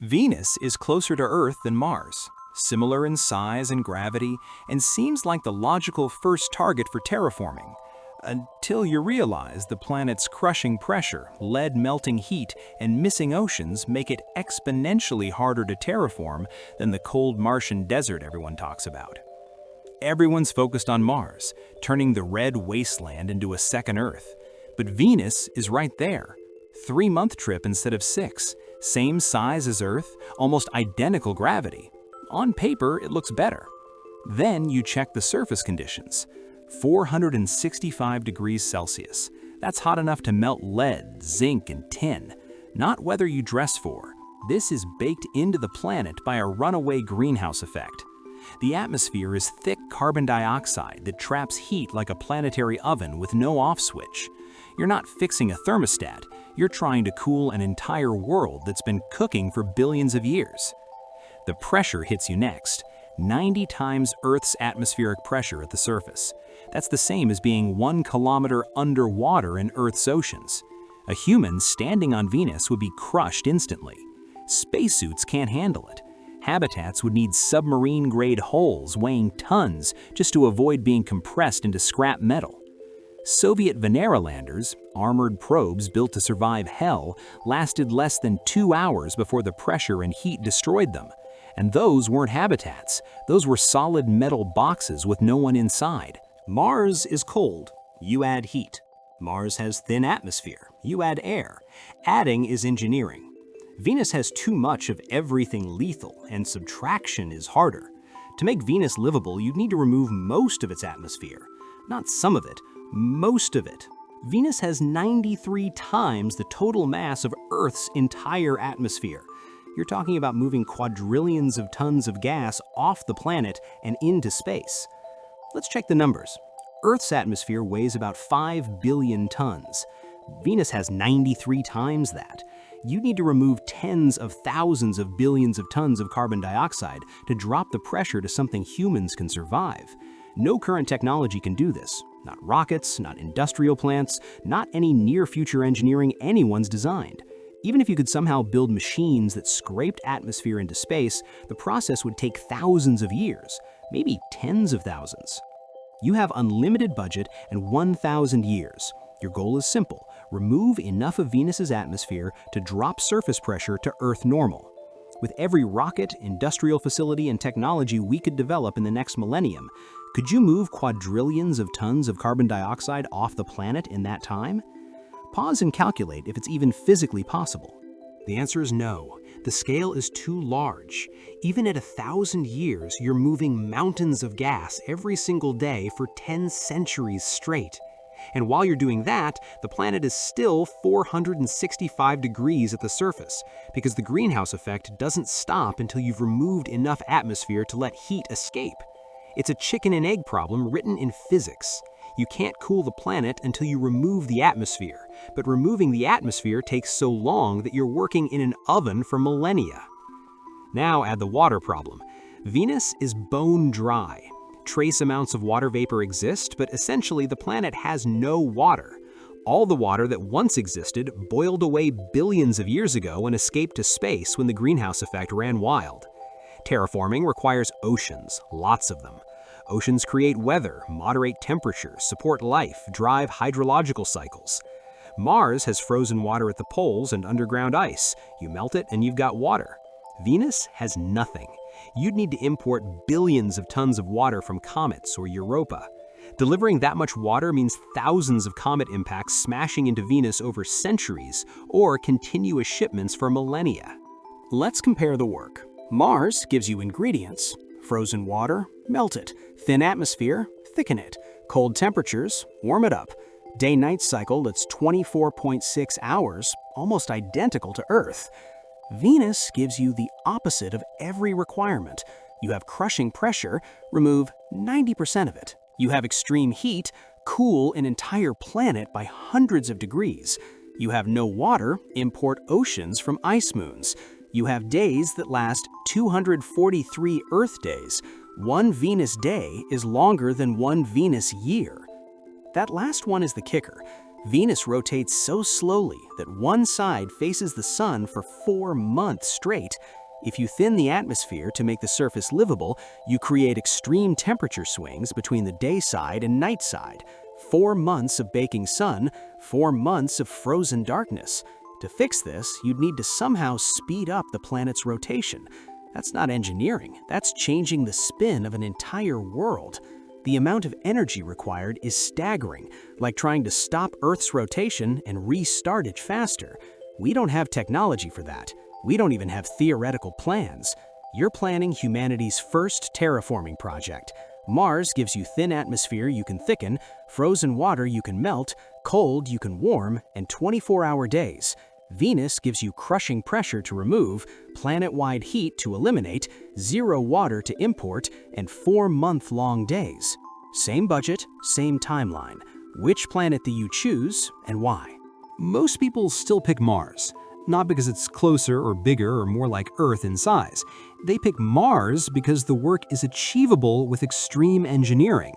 Venus is closer to Earth than Mars, similar in size and gravity, and seems like the logical first target for terraforming. Until you realize the planet's crushing pressure, lead-melting heat, and missing oceans make it exponentially harder to terraform than the cold Martian desert everyone talks about. Everyone's focused on Mars, turning the red wasteland into a second Earth. But Venus is right there. 3-month trip instead of 6, same size as Earth, almost identical gravity. On paper, it looks better. Then you check the surface conditions. 465 degrees Celsius. That's hot enough to melt lead, zinc, and tin. Not weather you dress for. This is baked into the planet by a runaway greenhouse effect. The atmosphere is thick carbon dioxide that traps heat like a planetary oven with no off switch. You're not fixing a thermostat, you're trying to cool an entire world that's been cooking for billions of years. The pressure hits you next, 90 times Earth's atmospheric pressure at the surface. That's the same as being 1 kilometer underwater in Earth's oceans. A human standing on Venus would be crushed instantly. Spacesuits can't handle it. Habitats would need submarine-grade hulls weighing tons just to avoid being compressed into scrap metal. Soviet Venera landers, armored probes built to survive hell, lasted less than 2 hours before the pressure and heat destroyed them. And those weren't habitats. Those were solid metal boxes with no one inside. Mars is cold. You add heat. Mars has thin atmosphere. You add air. Adding is engineering. Venus has too much of everything lethal, and subtraction is harder. To make Venus livable, you'd need to remove most of its atmosphere. Not some of it, most of it. Venus has 93 times the total mass of Earth's entire atmosphere. You're talking about moving quadrillions of tons of gas off the planet and into space. Let's check the numbers. Earth's atmosphere weighs about 5 billion tons. Venus has 93 times that. You need to remove tens of thousands of billions of tons of carbon dioxide to drop the pressure to something humans can survive. No current technology can do this. Not rockets, not industrial plants, not any near-future engineering anyone's designed. Even if you could somehow build machines that scraped atmosphere into space, the process would take thousands of years, maybe tens of thousands. You have unlimited budget and 1,000 years. Your goal is simple: remove enough of Venus's atmosphere to drop surface pressure to Earth normal. With every rocket, industrial facility, and technology we could develop in the next millennium, could you move quadrillions of tons of carbon dioxide off the planet in that time? Pause and calculate if it's even physically possible. The answer is no. The scale is too large. Even at 1,000 years, you're moving mountains of gas every single day for 10 centuries straight. And while you're doing that, the planet is still 465 degrees at the surface, because the greenhouse effect doesn't stop until you've removed enough atmosphere to let heat escape. It's a chicken and egg problem written in physics. You can't cool the planet until you remove the atmosphere, but removing the atmosphere takes so long that you're working in an oven for millennia. Now add the water problem. Venus is bone dry. Trace amounts of water vapor exist, but essentially the planet has no water. All the water that once existed boiled away billions of years ago and escaped to space when the greenhouse effect ran wild. Terraforming requires oceans, lots of them. Oceans create weather, moderate temperatures, support life, drive hydrological cycles. Mars has frozen water at the poles and underground ice. You melt it and you've got water. Venus has nothing. You'd need to import billions of tons of water from comets or Europa. Delivering that much water means thousands of comet impacts smashing into Venus over centuries, or continuous shipments for millennia. Let's compare the work. Mars gives you ingredients. Frozen water, melt it. Thin atmosphere, thicken it. Cold temperatures, warm it up. Day-night cycle that's 24.6 hours, almost identical to Earth. Venus gives you the opposite of every requirement. You have crushing pressure, remove 90% of it. You have extreme heat, cool an entire planet by hundreds of degrees. You have no water, import oceans from ice moons. You have days that last 243 Earth days. One Venus day is longer than one Venus year. That last one is the kicker. Venus rotates so slowly that one side faces the sun for 4 months straight. If you thin the atmosphere to make the surface livable, you create extreme temperature swings between the day side and night side. 4 months of baking sun, 4 months of frozen darkness. To fix this, you'd need to somehow speed up the planet's rotation. That's not engineering, that's changing the spin of an entire world. The amount of energy required is staggering, like trying to stop Earth's rotation and restart it faster. We don't have technology for that. We don't even have theoretical plans. You're planning humanity's first terraforming project. Mars gives you thin atmosphere you can thicken, frozen water you can melt, cold you can warm, and 24-hour days. Venus gives you crushing pressure to remove, planet-wide heat to eliminate, zero water to import, and 4-month-long days. Same budget, same timeline. Which planet do you choose, and why? Most people still pick Mars, not because it's closer or bigger or more like Earth in size. They pick Mars because the work is achievable with extreme engineering.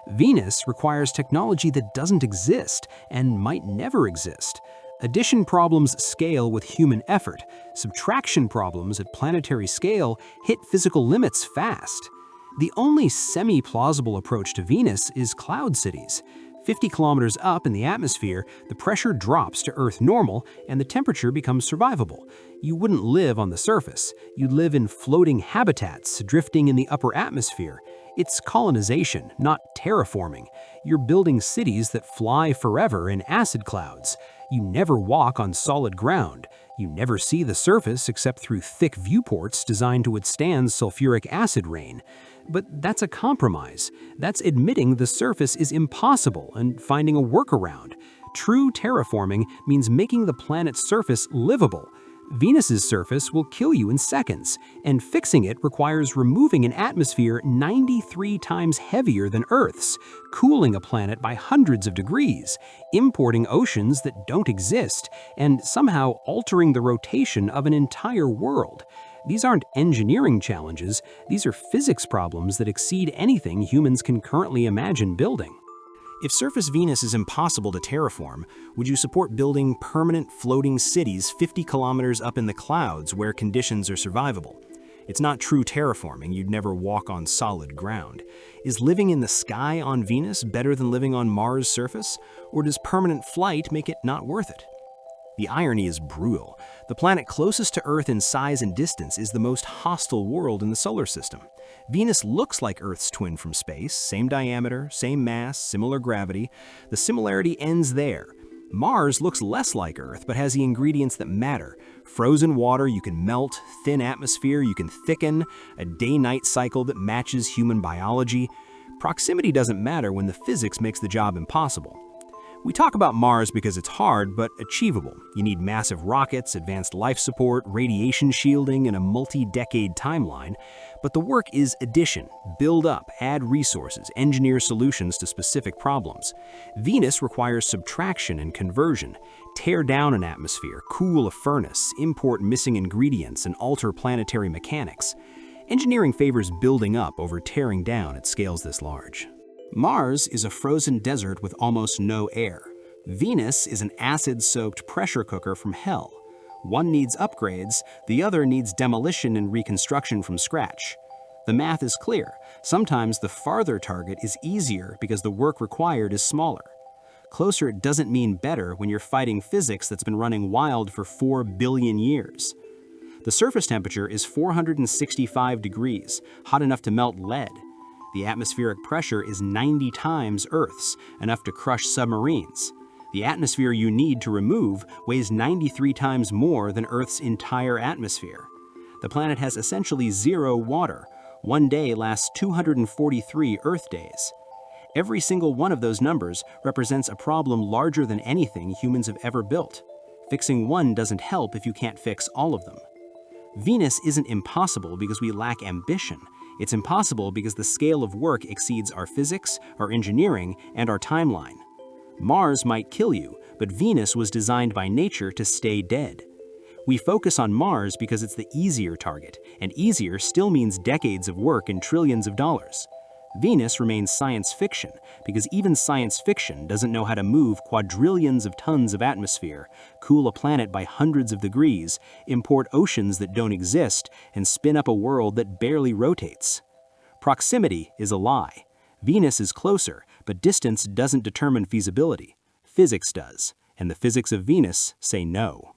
Venus requires technology that doesn't exist and might never exist. Addition problems scale with human effort. Subtraction problems at planetary scale hit physical limits fast. The only semi-plausible approach to Venus is cloud cities. 50 kilometers up in the atmosphere, the pressure drops to Earth normal and the temperature becomes survivable. You wouldn't live on the surface. You'd live in floating habitats drifting in the upper atmosphere. It's colonization, not terraforming. You're building cities that fly forever in acid clouds. You never walk on solid ground. You never see the surface except through thick viewports designed to withstand sulfuric acid rain. But that's a compromise. That's admitting the surface is impossible and finding a workaround. True terraforming means making the planet's surface livable. Venus's surface will kill you in seconds, and fixing it requires removing an atmosphere 93 times heavier than Earth's, cooling a planet by hundreds of degrees, importing oceans that don't exist, and somehow altering the rotation of an entire world. These aren't engineering challenges, these are physics problems that exceed anything humans can currently imagine building. If surface Venus is impossible to terraform, would you support building permanent floating cities 50 kilometers up in the clouds where conditions are survivable? It's not true terraforming, you'd never walk on solid ground. Is living in the sky on Venus better than living on Mars' surface, or does permanent flight make it not worth it? The irony is brutal. The planet closest to Earth in size and distance is the most hostile world in the solar system. Venus looks like Earth's twin from space, same diameter, same mass, similar gravity. The similarity ends there. Mars looks less like Earth, but has the ingredients that matter. Frozen water you can melt, thin atmosphere you can thicken, a day-night cycle that matches human biology. Proximity doesn't matter when the physics makes the job impossible. We talk about Mars because it's hard, but achievable. You need massive rockets, advanced life support, radiation shielding, and a multi-decade timeline. But the work is addition, build up, add resources, engineer solutions to specific problems. Venus requires subtraction and conversion. Tear down an atmosphere, cool a furnace, import missing ingredients, and alter planetary mechanics. Engineering favors building up over tearing down at scales this large. Mars is a frozen desert with almost no air. Venus is an acid-soaked pressure cooker from hell. One needs upgrades, the other needs demolition and reconstruction from scratch. The math is clear. Sometimes the farther target is easier because the work required is smaller. Closer doesn't mean better when you're fighting physics that's been running wild for 4 billion years. The surface temperature is 465 degrees, hot enough to melt lead. The atmospheric pressure is 90 times Earth's, enough to crush submarines. The atmosphere you need to remove weighs 93 times more than Earth's entire atmosphere. The planet has essentially zero water. One day lasts 243 Earth days. Every single one of those numbers represents a problem larger than anything humans have ever built. Fixing one doesn't help if you can't fix all of them. Venus isn't impossible because we lack ambition. It's impossible because the scale of work exceeds our physics, our engineering, and our timeline. Mars might kill you, but Venus was designed by nature to stay dead. We focus on Mars because it's the easier target, and easier still means decades of work and trillions of dollars. Venus remains science fiction because even science fiction doesn't know how to move quadrillions of tons of atmosphere, cool a planet by hundreds of degrees, import oceans that don't exist, and spin up a world that barely rotates. Proximity is a lie. Venus is closer, but distance doesn't determine feasibility. Physics does, and the physics of Venus say no.